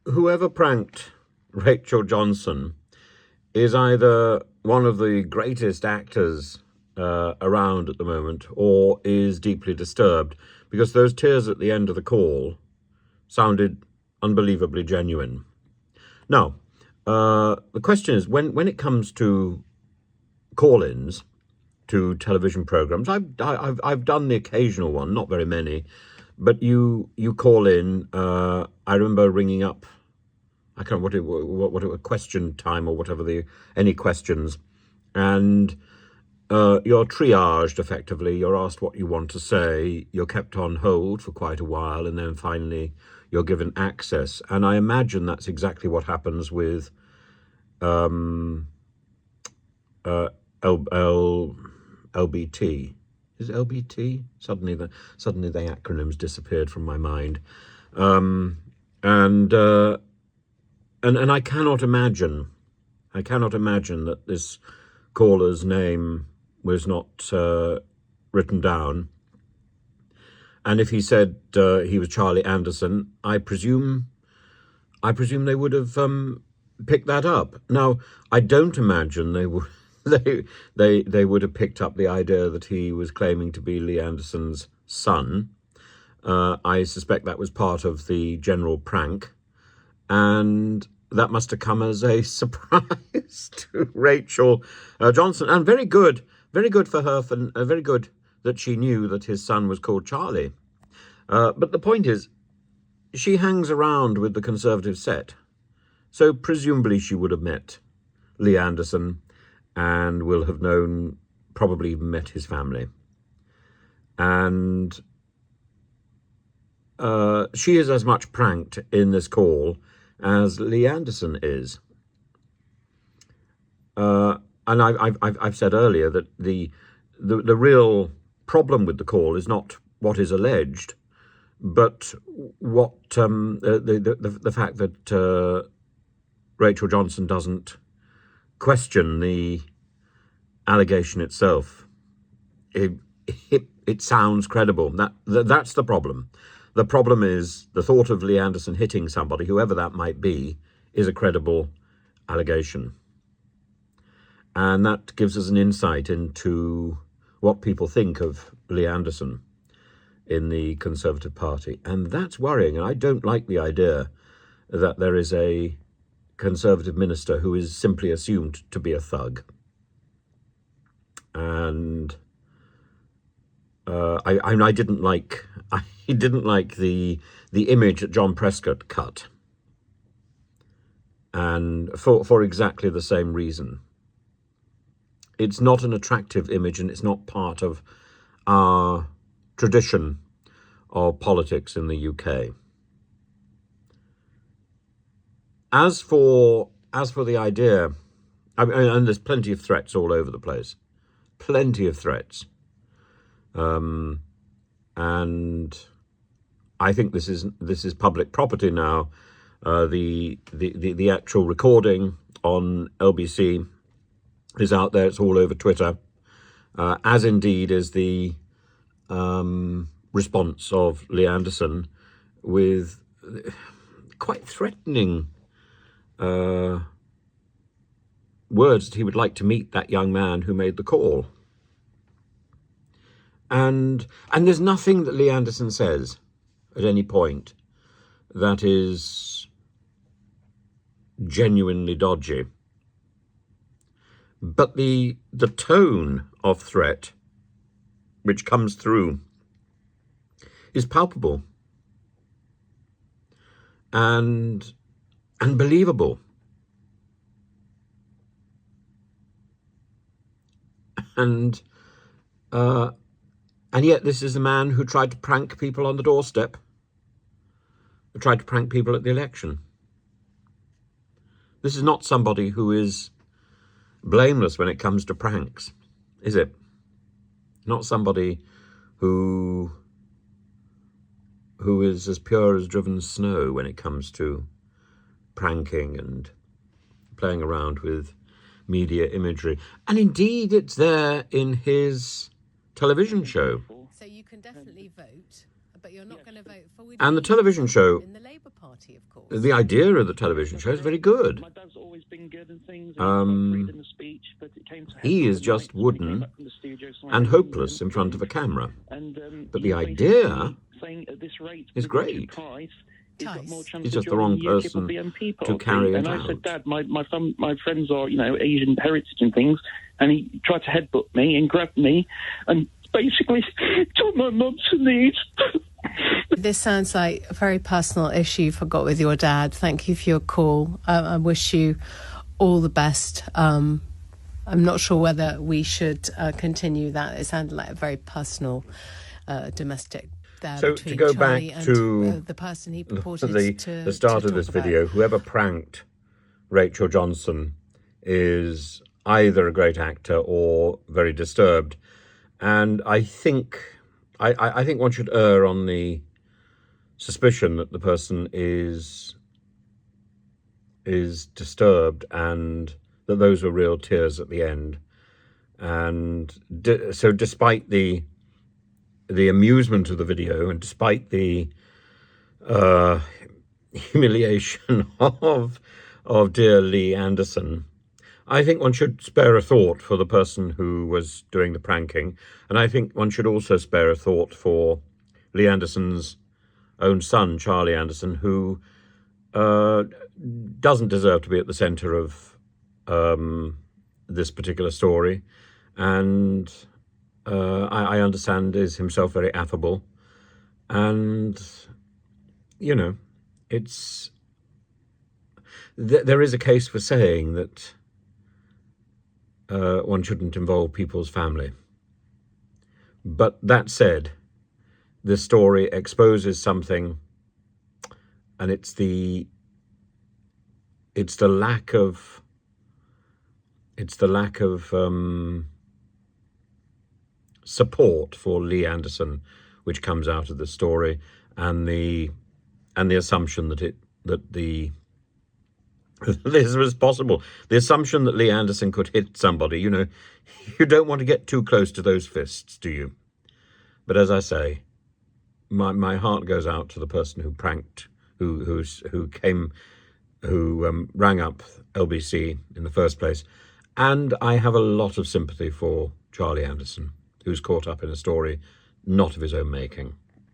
whoever pranked Rachel Johnson is either one of the greatest actors around at the moment or is deeply disturbed, because those tears at the end of the call sounded unbelievably genuine. Now, the question is, when it comes to call-ins to television programs, I've done the occasional one, not very many, but you call in. I remember ringing up. I can't what it question time or whatever, any questions, and you're triaged effectively. You're asked what you want to say. You're kept on hold for quite a while, and then finally you're given access. And I imagine that's exactly what happens with LBT. Is it LBT? Suddenly the acronyms disappeared from my mind. And I cannot imagine that this caller's name was not written down. And if he said he was Charlie Anderson, I presume they would have picked that up. Now, I don't imagine they would they would have picked up the idea that he was claiming to be Lee Anderson's son. I suspect that was part of the general prank, and that must have come as a surprise to Rachel Johnson. And very good for her, very good that she knew that his son was called Charlie. But the point is, she hangs around with the Conservative set, so presumably she would have met Lee Anderson and will have known, probably even met his family. And she is as much pranked in this call as Lee Anderson is. And I've said earlier that the real problem with the call is not what is alleged, but what the fact that Rachel Johnson doesn't question the allegation itself. It sounds credible. That's the problem. The problem is the thought of Lee Anderson hitting somebody, whoever that might be, is a credible allegation. And that gives us an insight into what people think of Lee Anderson in the Conservative Party. And that's worrying. And I don't like the idea that there is a Conservative minister who is simply assumed to be a thug. And I didn't like the image that John Prescott cut, and for exactly the same reason. It's not an attractive image, and it's not part of our tradition of politics in the UK. As for the idea, and there's plenty of threats all over the place, plenty of threats, and I think this is public property now. The actual recording on LBC is out there. It's all over Twitter, as indeed is the response of Lee Anderson with quite threatening words that he would like to meet that young man who made the call. And there's nothing that Lee Anderson says at any point that is genuinely dodgy. But the tone of threat which comes through is palpable and unbelievable. And yet this is the man who tried to prank people on the doorstep, who tried to prank people at the election. This is not somebody who is blameless when it comes to pranks, is it? Not somebody who is as pure as driven snow when it comes to pranking and playing around with media imagery. And indeed, it's there in his television show. So you can definitely vote, But you're not going to vote for And the television show, in the Labour Party, of course. the idea of the television show is very good. My dad's always been good and things. And freedom of speech, but it came to He is just wooden and hopeless in front of a camera. But the idea is great. He's just the wrong person to carry it out. And I said, Dad, my friends are, Asian heritage and things, and he tried to headbutt me and grab me and basically took my mum to knees. This sounds like a very personal issue you've got with your dad. Thank you for your call. I wish you all the best. I'm not sure whether we should continue that. It sounded like a very personal domestic there. So to go Charlie back to the person he purported the start of this video, whoever pranked Rachel Johnson is either a great actor or very disturbed. And I think one should err on the suspicion that the person is disturbed and that those were real tears at the end. And so despite the amusement of the video and despite the humiliation of dear Lee Anderson, I think one should spare a thought for the person who was doing the pranking. And I think one should also spare a thought for Lee Anderson's own son, Charlie Anderson, who doesn't deserve to be at the centre of this particular story. And I understand is himself very affable. And, it's there is a case for saying that one shouldn't involve people's family. But that said, this story exposes something, and it's the lack of support for Lee Anderson, which comes out of the story, and the assumption that this was possible. The assumption that Lee Anderson could hit somebody, you don't want to get too close to those fists, do you? But as I say, my heart goes out to the person who pranked, who rang up LBC in the first place. And I have a lot of sympathy for Charlie Anderson, who's caught up in a story not of his own making.